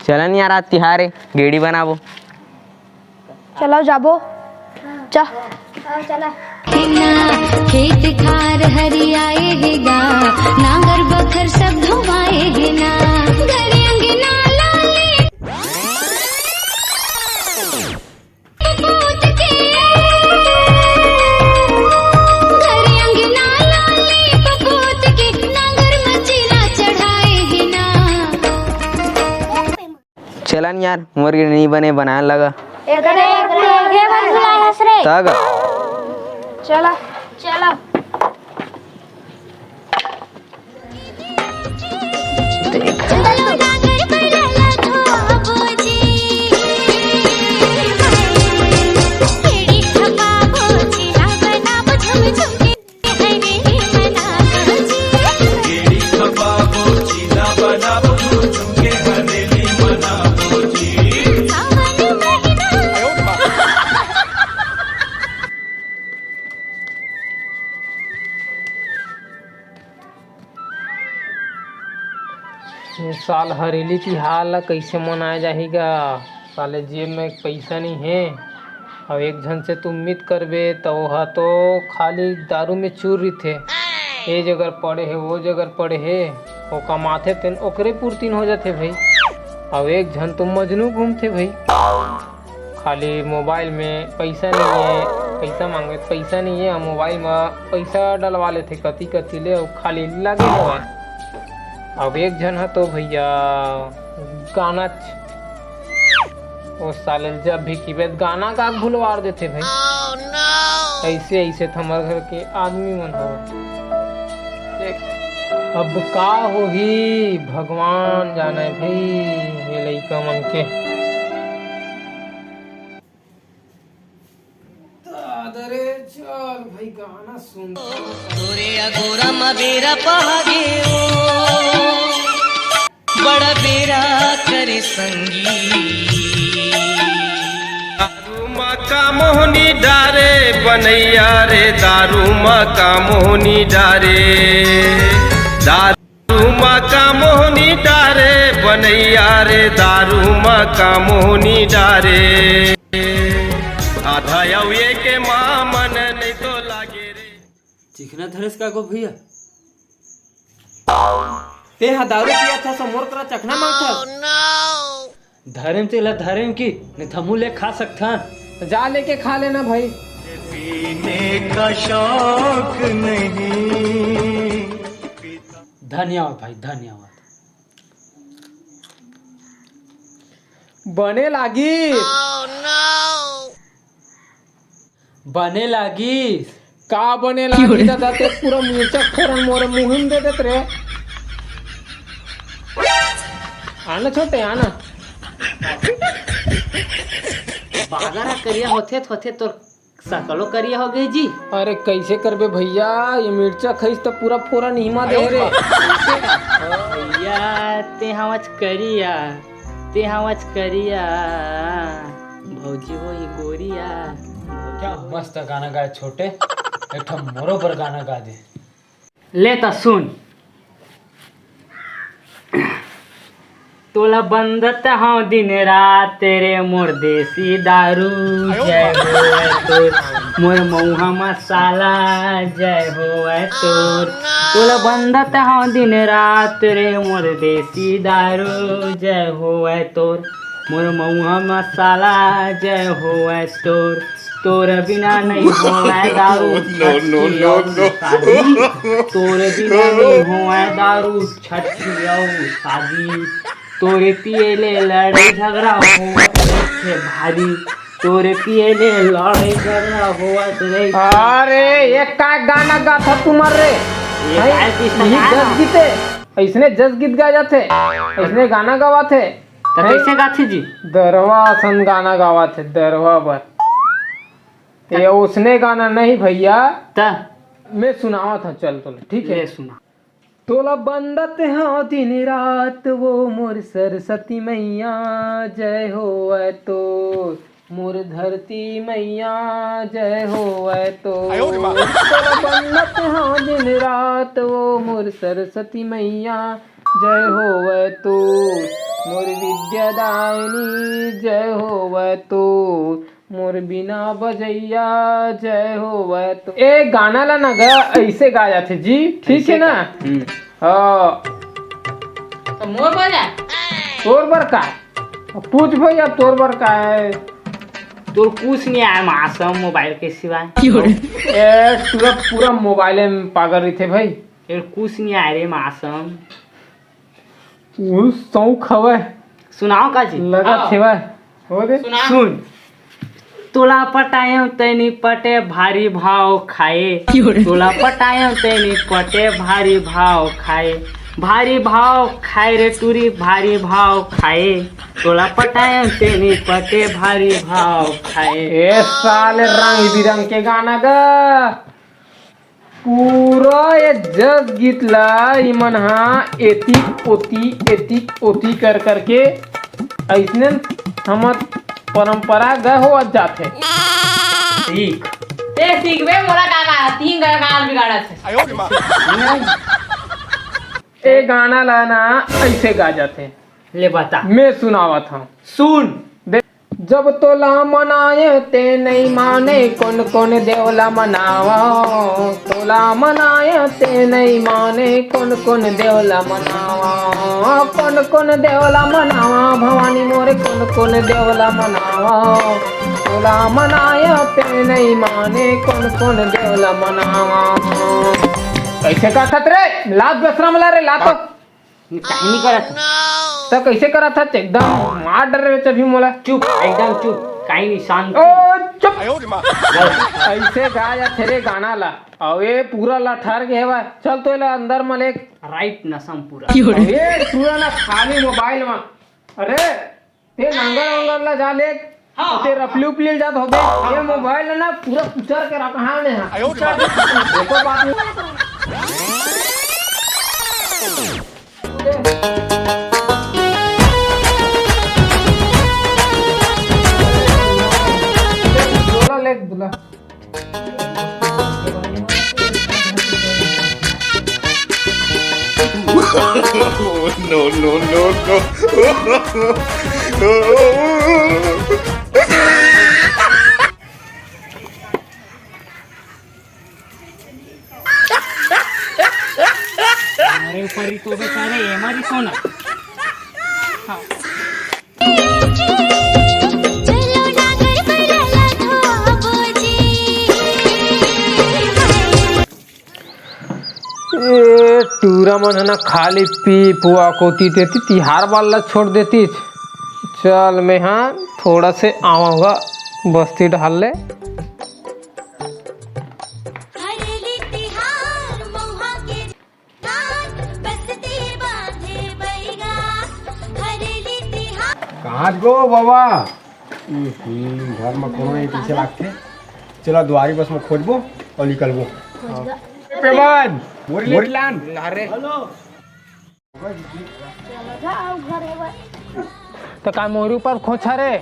चलन यार आज तिहार है, गेड़ी बनाबो। चलो जाबो जा चला खेत खार हरियाए हेगा, नांगर बखर सब धुआए है ना, घरे अंगना लाले पूत के, घरे अंगना लाले पपूत के, नांगर मचीला चढ़ाए है ना। चलन यार मोर गेड़ी नहीं बने, बनाने लगा तग। चला चला इस साल हरेली तिहार ला कैसे मनाया जाएगा। साले जेब में पैसा नहीं है और एक झन से तुम उम्मीद करबे तो वह तो खाली दारू में चूर रही थे। ये जगह पड़े है वो जगह पड़े है, वो कमाते तेन ओकरे पूर्तिन हो जाते भाई। और एक झन तुम मजनू घूमते भाई, खाली मोबाइल में पैसा नहीं है, पैसा मांगे पैसा नहीं है, मोबाइल में पैसा डलवा लेते कति कति ले और खाली लगे हुआ है। अब एक जन है तो भैया गाना वो साले जब भी की बात गाना का भूलवार देते भाई। ऐसे ऐसे तो हमारे घर के आदमी मन हो। अब का होगी भगवान जाने भाई, ये लइका मन के दादरे चल भाई गाना सुन गोरा मबेरा पहागे बड़ा बेरा करे संगी। दारू माँ का मोहनी डारे बनैया रे, दारू माँ का मोहनी डारे, दारू माँ का मोहनी डारे बनैया रे, दारू माँ का मोहनी डारे। आधा ये के माँ मन नहीं तो लागे रे। चिकना धरेस का गो भैया ते हा दारू पिया था समोर करा चखना मांगता। धरेम तेला धरेम की नहीं थमू ले खा सकता, जा लेके खा लेना भाई। पीने का शौक नहीं। धन्यवाद भाई धन्यवाद। बने लागी बने लागी का बने लागी दादा, ते पूरा मिर्चा फोरन मोरे मुहिम दे देत रे। आना छोटे आना बागारा करिया होते तो सकलो करिया हो गई जी। अरे कैसे करबे भैया, ये मिर्चा खइस तो पूरा फोरन हिमा दे रे। भैया ते हवच करिया भौजी वो ये गोरिया। क्या मस्त गाना गाए छोटे, एक ठो मोरो पर गाना गा दे। ले ता सुन, तोला बंदत हाँ दिन रात तेरे मोर देसी दारू, जय हो तोर मोर मऊहा मसाला, जय हो तोर। तोला बंदत हाँ दिन रात तेरे मोर देसी दारू, जय हो तोर मोर मऊहा मसाला, जय हो तोर। तोर बिना नहीं हो दारू शादी, तोर बिना नहीं हो दारू छठी और शादी। तोरे पिए ले लड़ाई झगड़ा हुआ से भारी, तोरे पिए ले लड़ाई झगड़ा हुआ रे। अरे एक का गाना गा था तुम्हार रे, जस गीते ऐसने जस गीत गा जाते, ऐसने गाना गावा थे। कैसे गाथे जी? दरवा सन गाना गावा थे, दरवा पर ये उसने गाना नहीं भैया, मैं सुनावा था। चल तो ठीक है सुना। तोला बंदत हाँ दिन रात वो मोर सरस्वती मैया, जय हो तो मोर धरती मैया, जय हो तो। तोला बंदत हाँ दिन रात वो मोर सरस्वती मैया, जय हो तो। मोर विद्यादायिनी जय होवे तोर, मोर बिना बजैया जय होवे तो। ए गाना ला ना गा ऐसे गा जाते जी, ठीक है ना? हाँ तो मोर बजा तोर बर का पूछ भैया, तोर बर का है? तोर कुछ नहीं आया मासम मोबाइल के सिवाय। ए पूरा पूरा मोबाइल में पागल रही थे भाई। तेरे कुछ नहीं आया रे मासम। वो शौक हवे सुनाओ का जी लगा थे भाई, हो दे सुन। तोला पटायो तैनी पटे भारी भाव खाए, तोला पटायो तैनी पटे भारी भाव खाए, भारी भाव खाए रे टूरी भारी भाव खाए, तोला पटायो तैनी पटे भारी भाव खाए। ए साले रंग बिरंग के गाना गा पूरा ये जग गीत ला इमन हा एतिक ओती कर करके ऐसने हमर परंपरा ग हो जाते। सीख ते सीखबे मोरा गाना तीन गाना बिगाड़ा छे। ए गाना ला ना ऐसे गा जाते। ले बता मैं सुनावत हूँ सुन। जब तोला मनाए ते नहीं माने कौन कौन देवला मनावा, तोला मनाए ते नहीं माने कौन कौन देवला मनावा, कौन कौन देवला मनावा भवानी मोरे कौन कौन देवला मनावा, तोला मनाए ते नहीं माने कौन कौन देवला मनावा। कैसे कहत रे लात बेसरम ला रे लात कहीं नहीं करत तो कैसे करा था एकदम मार डर रहे भी मोला। चुप एकदम चुप कहीं नहीं शांत। ओ चुप ऐसे गा जा तेरे गाना ला और ये पूरा ला ठहर के है चल तो ला अंदर मले राइट नसम पूरा ये पूरा ना खाली मोबाइल में। अरे ते नंगर वंगर ला जा ले ते रफली उपली जात हो बे। ये मोबाइल ना पूरा कुचर के रखा ने देखो बात ले बुला अरे ऊपर ही तो बेचारे हमारी सोना। चलो डागर बरला धोबो जी। ए टूरा मन है ना खाली पी पुआ कोती देती तिहार वाला छोड़ देती। चल मैं हाँ थोड़ा से आऊँगा बस्ती ढाल ले। हरेली तिहार मौहा के रात बसते बांधे बैगा। हरेली तिहार कहाँ गो बाबा घर में कोनो नहीं पीछे लागते। चलो द्वारी बस में खोजबो और निकलबो। पेमान मोरीलान अरे तो का मोरू पर खोचा रे